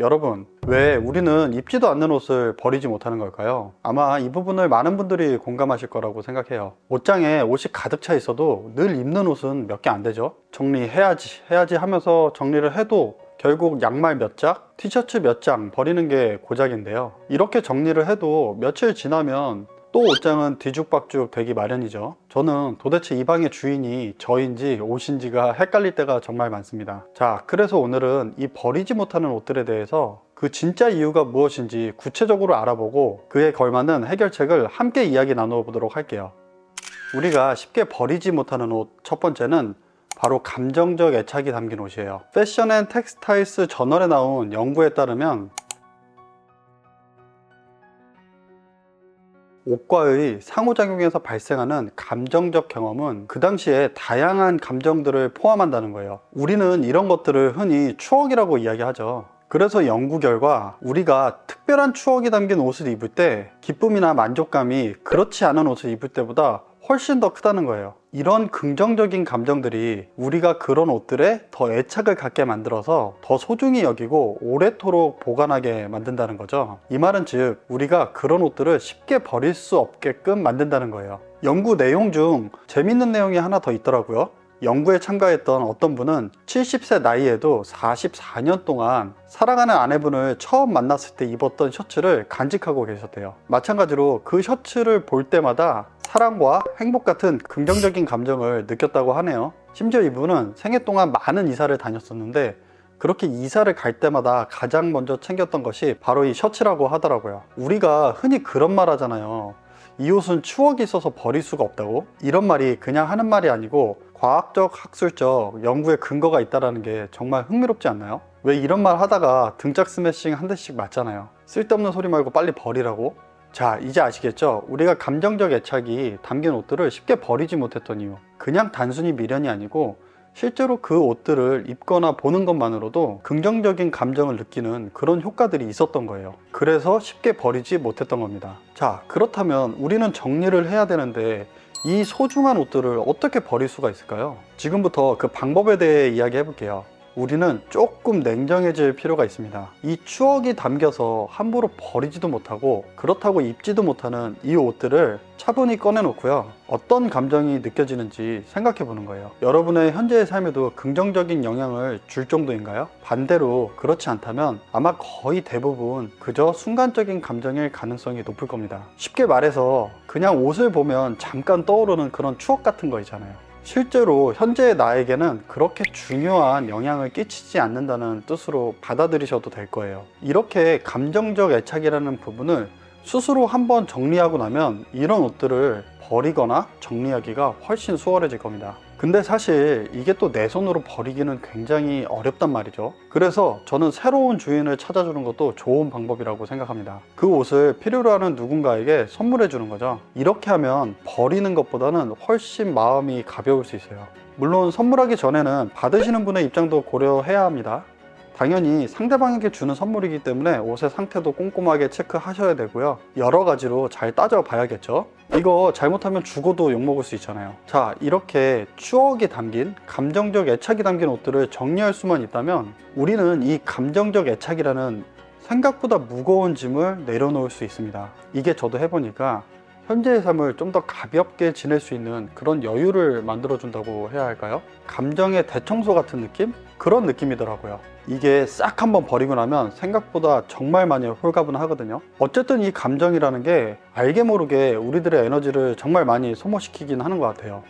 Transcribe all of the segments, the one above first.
여러분, 왜 우리는 입지도 않는 옷을 버리지 못하는 걸까요? 아마 이 부분을 많은 분들이 공감하실 거라고 생각해요. 옷장에 옷이 가득 차 있어도 늘 입는 옷은 몇 개 안 되죠. 정리해야지 하면서 정리를 해도 결국 양말 몇 짝, 티셔츠 몇 장 버리는 게 고작인데요. 이렇게 정리를 해도 며칠 지나면 또 옷장은 뒤죽박죽 되기 마련이죠. 저는 도대체 이 방의 주인이 저인지 옷인지가 헷갈릴 때가 정말 많습니다. 자, 그래서 오늘은 이 버리지 못하는 옷들에 대해서 그 진짜 이유가 무엇인지 구체적으로 알아보고 그에 걸맞는 해결책을 함께 이야기 나누어 보도록 할게요. 우리가 쉽게 버리지 못하는 옷 첫 번째는 바로 감정적 애착이 담긴 옷이에요. 패션 앤 텍스타일스 저널에 나온 연구에 따르면 옷과의 상호작용에서 발생하는 감정적 경험은 그 당시에 다양한 감정들을 포함한다는 거예요. 우리는 이런 것들을 흔히 추억이라고 이야기하죠. 그래서 연구 결과 우리가 특별한 추억이 담긴 옷을 입을 때 기쁨이나 만족감이 그렇지 않은 옷을 입을 때보다 훨씬 더 크다는 거예요. 이런 긍정적인 감정들이 우리가 그런 옷들에 더 애착을 갖게 만들어서 더 소중히 여기고 오래도록 보관하게 만든다는 거죠. 이 말은 즉 우리가 그런 옷들을 쉽게 버릴 수 없게끔 만든다는 거예요. 연구 내용 중 재밌는 내용이 하나 더 있더라고요. 연구에 참가했던 어떤 분은 70세 나이에도 44년 동안 사랑하는 아내분을 처음 만났을 때 입었던 셔츠를 간직하고 계셨대요. 마찬가지로 그 셔츠를 볼 때마다 사랑과 행복 같은 긍정적인 감정을 느꼈다고 하네요. 심지어 이분은 생애 동안 많은 이사를 다녔었는데 그렇게 이사를 갈 때마다 가장 먼저 챙겼던 것이 바로 이 셔츠라고 하더라고요. 우리가 흔히 그런 말 하잖아요. 이 옷은 추억이 있어서 버릴 수가 없다고? 이런 말이 그냥 하는 말이 아니고 과학적, 학술적 연구에 근거가 있다는 게 정말 흥미롭지 않나요? 왜 이런 말 하다가 등짝 스매싱 한 대씩 맞잖아요. 쓸데없는 소리 말고 빨리 버리라고? 자, 이제 아시겠죠? 우리가 감정적 애착이 담긴 옷들을 쉽게 버리지 못했던 이유, 그냥 단순히 미련이 아니고 실제로 그 옷들을 입거나 보는 것만으로도 긍정적인 감정을 느끼는 그런 효과들이 있었던 거예요. 그래서 쉽게 버리지 못했던 겁니다. 자, 그렇다면 우리는 정리를 해야 되는데 이 소중한 옷들을 어떻게 버릴 수가 있을까요? 지금부터 그 방법에 대해 이야기해 볼게요. 우리는 조금 냉정해질 필요가 있습니다. 이 추억이 담겨서 함부로 버리지도 못하고 그렇다고 입지도 못하는 이 옷들을 차분히 꺼내놓고요. 어떤 감정이 느껴지는지 생각해 보는 거예요. 여러분의 현재의 삶에도 긍정적인 영향을 줄 정도인가요? 반대로 그렇지 않다면 아마 거의 대부분 그저 순간적인 감정일 가능성이 높을 겁니다. 쉽게 말해서 그냥 옷을 보면 잠깐 떠오르는 그런 추억 같은 거 있잖아요. 실제로 현재의 나에게는 그렇게 중요한 영향을 끼치지 않는다는 뜻으로 받아들이셔도 될 거예요. 이렇게 감정적 애착이라는 부분을 스스로 한번 정리하고 나면 이런 옷들을 버리거나 정리하기가 훨씬 수월해질 겁니다. 근데 사실 이게 또 내 손으로 버리기는 굉장히 어렵단 말이죠. 그래서 저는 새로운 주인을 찾아주는 것도 좋은 방법이라고 생각합니다. 그 옷을 필요로 하는 누군가에게 선물해 주는 거죠. 이렇게 하면 버리는 것보다는 훨씬 마음이 가벼울 수 있어요. 물론 선물하기 전에는 받으시는 분의 입장도 고려해야 합니다. 당연히 상대방에게 주는 선물이기 때문에 옷의 상태도 꼼꼼하게 체크하셔야 되고요. 여러 가지로 잘 따져봐야겠죠. 이거 잘못하면 죽어도 욕먹을 수 있잖아요. 자, 이렇게 추억이 담긴 감정적 애착이 담긴 옷들을 정리할 수만 있다면 우리는 이 감정적 애착이라는 생각보다 무거운 짐을 내려놓을 수 있습니다. 이게 저도 해보니까 현재의 삶을 좀 더 가볍게 지낼 수 있는 그런 여유를 만들어준다고 해야 할까요? 감정의 대청소 같은 느낌? 그런 느낌이더라고요. 이게 싹 한번 버리고 나면 생각보다 정말 많이 홀가분하거든요. 어쨌든 이 감정이라는 게 알게 모르게 우리들의 에너지를 정말 많이 소모시키긴 하는 것 같아요.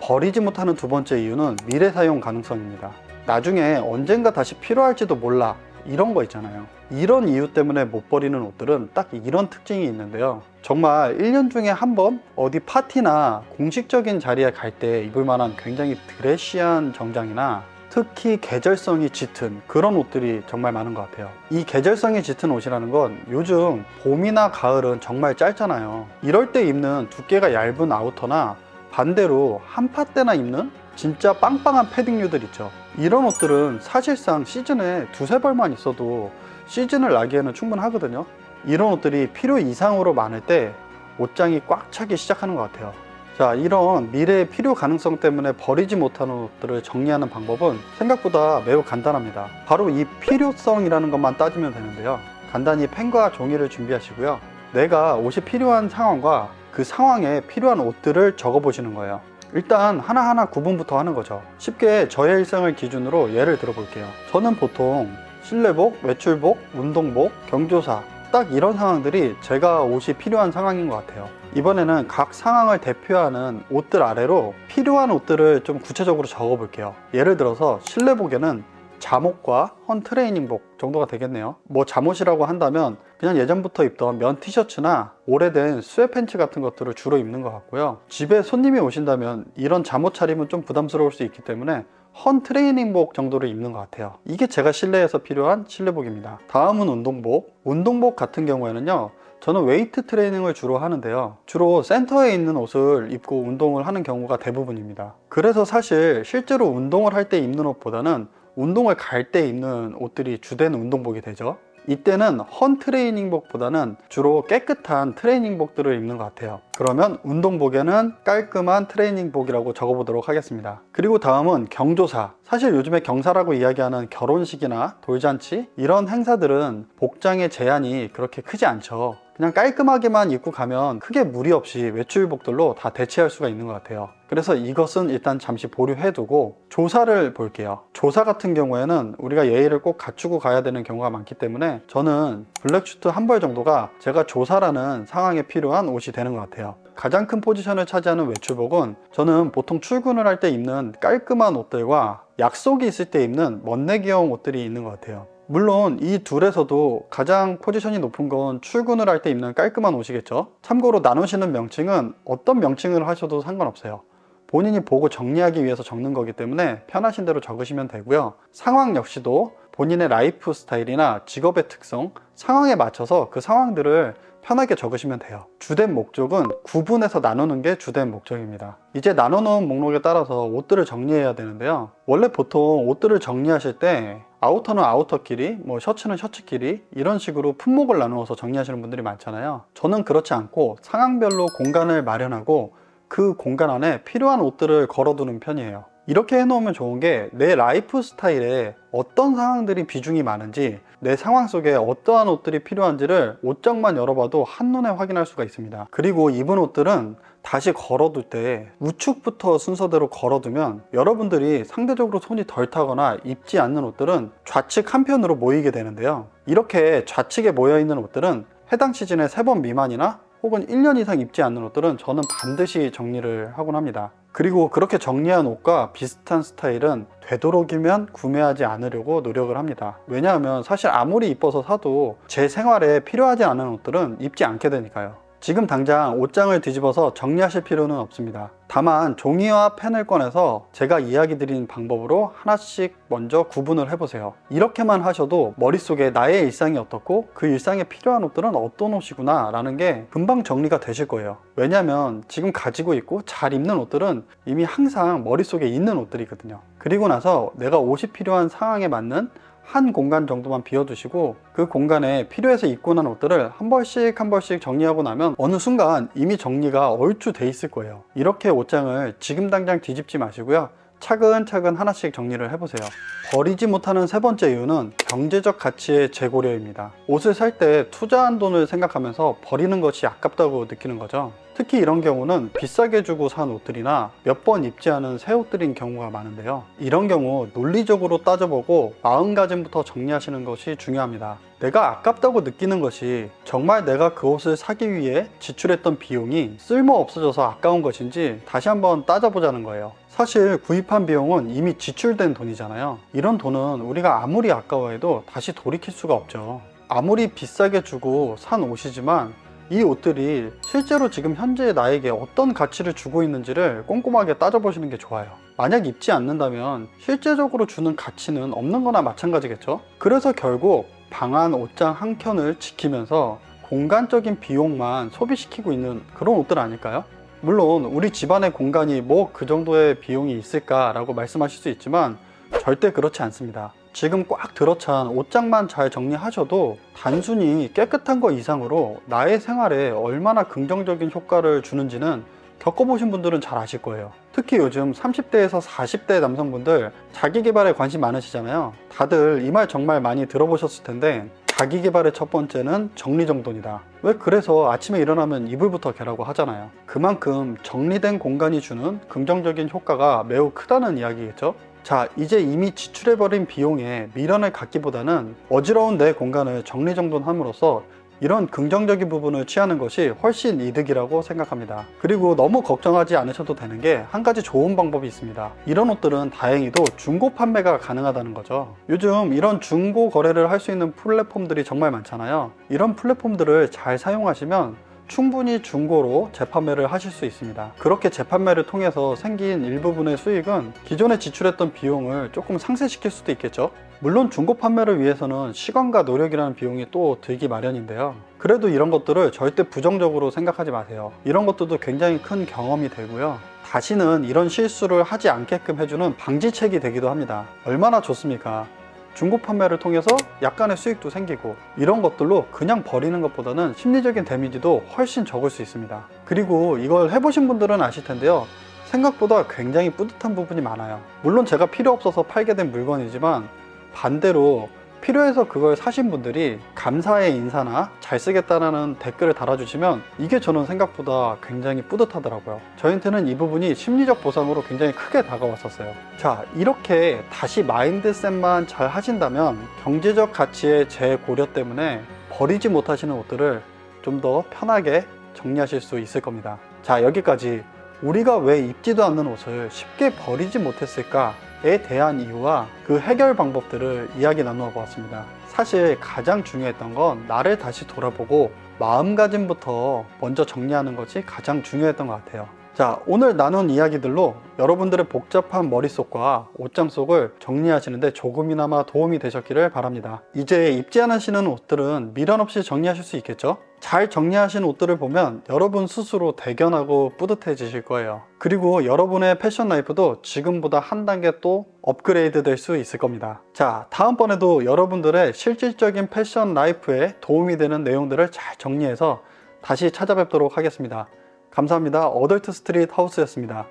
버리지 못하는 두 번째 이유는 미래 사용 가능성입니다. 나중에 언젠가 다시 필요할지도 몰라, 이런 거 있잖아요. 이런 이유 때문에 못 버리는 옷들은 딱 이런 특징이 있는데요. 정말 1년 중에 한 번 어디 파티나 공식적인 자리에 갈 때 입을 만한 굉장히 드레시한 정장이나 특히 계절성이 짙은 그런 옷들이 정말 많은 것 같아요. 이 계절성이 짙은 옷이라는 건 요즘 봄이나 가을은 정말 짧잖아요. 이럴 때 입는 두께가 얇은 아우터나 반대로 한파 때나 입는 진짜 빵빵한 패딩류들 있죠. 이런 옷들은 사실상 시즌에 두세 벌만 있어도 시즌을 나기에는 충분하거든요. 이런 옷들이 필요 이상으로 많을 때 옷장이 꽉 차기 시작하는 것 같아요. 자, 이런 미래의 필요 가능성 때문에 버리지 못하는 옷들을 정리하는 방법은 생각보다 매우 간단합니다. 바로 이 필요성이라는 것만 따지면 되는데요. 간단히 펜과 종이를 준비하시고요. 내가 옷이 필요한 상황과 그 상황에 필요한 옷들을 적어 보시는 거예요. 일단 하나하나 구분부터 하는 거죠. 쉽게 저의 일상을 기준으로 예를 들어 볼게요. 저는 보통 실내복, 외출복, 운동복, 경조사, 딱 이런 상황들이 제가 옷이 필요한 상황인 것 같아요. 이번에는 각 상황을 대표하는 옷들 아래로 필요한 옷들을 좀 구체적으로 적어 볼게요. 예를 들어서 실내복에는 잠옷과 헌 트레이닝복 정도가 되겠네요. 뭐 잠옷이라고 한다면 그냥 예전부터 입던 면 티셔츠나 오래된 스웨 팬츠 같은 것들을 주로 입는 것 같고요. 집에 손님이 오신다면 이런 잠옷 차림은 좀 부담스러울 수 있기 때문에 헌 트레이닝복 정도를 입는 것 같아요. 이게 제가 실내에서 필요한 실내복입니다. 다음은 운동복. 운동복 같은 경우에는요, 저는 웨이트 트레이닝을 주로 하는데요. 주로 센터에 있는 옷을 입고 운동을 하는 경우가 대부분입니다. 그래서 사실 실제로 운동을 할 때 입는 옷보다는 운동을 갈 때 입는 옷들이 주된 운동복이 되죠. 이때는 헌 트레이닝복보다는 주로 깨끗한 트레이닝복들을 입는 것 같아요. 그러면 운동복에는 깔끔한 트레이닝복이라고 적어보도록 하겠습니다. 그리고 다음은 경조사. 사실 요즘에 경사라고 이야기하는 결혼식이나 돌잔치 이런 행사들은 복장의 제한이 그렇게 크지 않죠. 그냥 깔끔하게만 입고 가면 크게 무리 없이 외출복들로 다 대체할 수가 있는 것 같아요. 그래서 이것은 일단 잠시 보류해두고 조사를 볼게요. 조사 같은 경우에는 우리가 예의를 꼭 갖추고 가야 되는 경우가 많기 때문에 저는 블랙슈트 한 벌 정도가 제가 조사라는 상황에 필요한 옷이 되는 것 같아요. 가장 큰 포지션을 차지하는 외출복은 저는 보통 출근을 할 때 입는 깔끔한 옷들과 약속이 있을 때 입는 멋내기용 옷들이 있는 것 같아요. 물론 이 둘에서도 가장 포지션이 높은 건 출근을 할 때 입는 깔끔한 옷이겠죠. 참고로 나누시는 명칭은 어떤 명칭을 하셔도 상관없어요. 본인이 보고 정리하기 위해서 적는 거기 때문에 편하신 대로 적으시면 되고요. 상황 역시도 본인의 라이프 스타일이나 직업의 특성, 상황에 맞춰서 그 상황들을 편하게 적으시면 돼요. 주된 목적은 구분해서 나누는 게 주된 목적입니다. 이제 나눠놓은 목록에 따라서 옷들을 정리해야 되는데요. 원래 보통 옷들을 정리하실 때 아우터는 아우터끼리, 뭐 셔츠는 셔츠끼리 이런 식으로 품목을 나누어서 정리하시는 분들이 많잖아요. 저는 그렇지 않고 상황별로 공간을 마련하고 그 공간 안에 필요한 옷들을 걸어두는 편이에요. 이렇게 해놓으면 좋은 게 내 라이프 스타일에 어떤 상황들이 비중이 많은지, 내 상황 속에 어떠한 옷들이 필요한지를 옷장만 열어봐도 한눈에 확인할 수가 있습니다. 그리고 입은 옷들은 다시 걸어둘 때 우측부터 순서대로 걸어두면 여러분들이 상대적으로 손이 덜 타거나 입지 않는 옷들은 좌측 한편으로 모이게 되는데요. 이렇게 좌측에 모여있는 옷들은 해당 시즌에 3번 미만이나 혹은 1년 이상 입지 않는 옷들은 저는 반드시 정리를 하곤 합니다. 그리고 그렇게 정리한 옷과 비슷한 스타일은 되도록이면 구매하지 않으려고 노력을 합니다. 왜냐하면 사실 아무리 이뻐서 사도 제 생활에 필요하지 않은 옷들은 입지 않게 되니까요. 지금 당장 옷장을 뒤집어서 정리하실 필요는 없습니다. 다만 종이와 펜을 꺼내서 제가 이야기 드린 방법으로 하나씩 먼저 구분을 해보세요. 이렇게만 하셔도 머릿속에 나의 일상이 어떻고 그 일상에 필요한 옷들은 어떤 옷이구나 라는 게 금방 정리가 되실 거예요. 왜냐면 지금 가지고 있고 잘 입는 옷들은 이미 항상 머릿속에 있는 옷들이거든요. 그리고 나서 내가 옷이 필요한 상황에 맞는 한 공간 정도만 비워두시고 그 공간에 필요해서 입고 난 옷들을 한 벌씩 한 벌씩 정리하고 나면 어느 순간 이미 정리가 얼추 돼 있을 거예요. 이렇게 옷장을 지금 당장 뒤집지 마시고요. 차근차근 하나씩 정리를 해보세요. 버리지 못하는 세 번째 이유는 경제적 가치의 재고려입니다. 옷을 살 때 투자한 돈을 생각하면서 버리는 것이 아깝다고 느끼는 거죠. 특히 이런 경우는 비싸게 주고 산 옷들이나 몇 번 입지 않은 새 옷들인 경우가 많은데요. 이런 경우 논리적으로 따져보고 마음가짐부터 정리하시는 것이 중요합니다. 내가 아깝다고 느끼는 것이 정말 내가 그 옷을 사기 위해 지출했던 비용이 쓸모 없어져서 아까운 것인지 다시 한번 따져보자는 거예요. 사실 구입한 비용은 이미 지출된 돈이잖아요. 이런 돈은 우리가 아무리 아까워해도 다시 돌이킬 수가 없죠. 아무리 비싸게 주고 산 옷이지만 이 옷들이 실제로 지금 현재 나에게 어떤 가치를 주고 있는지를 꼼꼼하게 따져보시는 게 좋아요. 만약 입지 않는다면 실제적으로 주는 가치는 없는 거나 마찬가지겠죠. 그래서 결국 방 안 옷장 한 켠을 지키면서 공간적인 비용만 소비시키고 있는 그런 옷들 아닐까요? 물론 우리 집안의 공간이 뭐 그 정도의 비용이 있을까라고 말씀하실 수 있지만 절대 그렇지 않습니다. 지금 꽉 들어찬 옷장만 잘 정리하셔도 단순히 깨끗한 거 이상으로 나의 생활에 얼마나 긍정적인 효과를 주는지는 겪어보신 분들은 잘 아실 거예요. 특히 요즘 30대에서 40대 남성분들 자기 개발에 관심 많으시잖아요. 다들 이 말 정말 많이 들어보셨을 텐데, 자기 개발의 첫 번째는 정리정돈이다. 왜 그래서 아침에 일어나면 이불부터 개라고 하잖아요. 그만큼 정리된 공간이 주는 긍정적인 효과가 매우 크다는 이야기겠죠. 자, 이제 이미 지출해버린 비용에 미련을 갖기보다는 어지러운 내 공간을 정리정돈함으로써 이런 긍정적인 부분을 취하는 것이 훨씬 이득이라고 생각합니다. 그리고 너무 걱정하지 않으셔도 되는 게 한 가지 좋은 방법이 있습니다. 이런 옷들은 다행히도 중고 판매가 가능하다는 거죠. 요즘 이런 중고 거래를 할 수 있는 플랫폼들이 정말 많잖아요. 이런 플랫폼들을 잘 사용하시면 충분히 중고로 재판매를 하실 수 있습니다. 그렇게 재판매를 통해서 생긴 일부분의 수익은 기존에 지출했던 비용을 조금 상쇄시킬 수도 있겠죠. 물론 중고 판매를 위해서는 시간과 노력이라는 비용이 또 들기 마련인데요. 그래도 이런 것들을 절대 부정적으로 생각하지 마세요. 이런 것들도 굉장히 큰 경험이 되고요. 다시는 이런 실수를 하지 않게끔 해주는 방지책이 되기도 합니다. 얼마나 좋습니까? 중고 판매를 통해서 약간의 수익도 생기고, 이런 것들로 그냥 버리는 것보다는 심리적인 데미지도 훨씬 적을 수 있습니다. 그리고 이걸 해보신 분들은 아실 텐데요, 생각보다 굉장히 뿌듯한 부분이 많아요. 물론 제가 필요 없어서 팔게 된 물건이지만, 반대로 필요해서 그걸 사신 분들이 감사의 인사나 잘 쓰겠다라는 댓글을 달아주시면 이게 저는 생각보다 굉장히 뿌듯하더라고요. 저한테는 이 부분이 심리적 보상으로 굉장히 크게 다가왔었어요. 자, 이렇게 다시 마인드셋만 잘 하신다면 경제적 가치의 재고려 때문에 버리지 못하시는 옷들을 좀 더 편하게 정리하실 수 있을 겁니다. 자, 여기까지 우리가 왜 입지도 않는 옷을 쉽게 버리지 못했을까에 대한 이유와 그 해결 방법들을 이야기 나누어 보았습니다. 사실 가장 중요했던 건 나를 다시 돌아보고 마음가짐부터 먼저 정리하는 것이 가장 중요했던 것 같아요. 자, 오늘 나눈 이야기들로 여러분들의 복잡한 머릿속과 옷장 속을 정리하시는데 조금이나마 도움이 되셨기를 바랍니다. 이제 입지 않으시는 옷들은 미련 없이 정리하실 수 있겠죠? 잘 정리하신 옷들을 보면 여러분 스스로 대견하고 뿌듯해지실 거예요. 그리고 여러분의 패션 라이프도 지금보다 한 단계 또 업그레이드 될 수 있을 겁니다. 자, 다음번에도 여러분들의 실질적인 패션 라이프에 도움이 되는 내용들을 잘 정리해서 다시 찾아뵙도록 하겠습니다. 감사합니다. 어덜트 스트릿 하우스였습니다.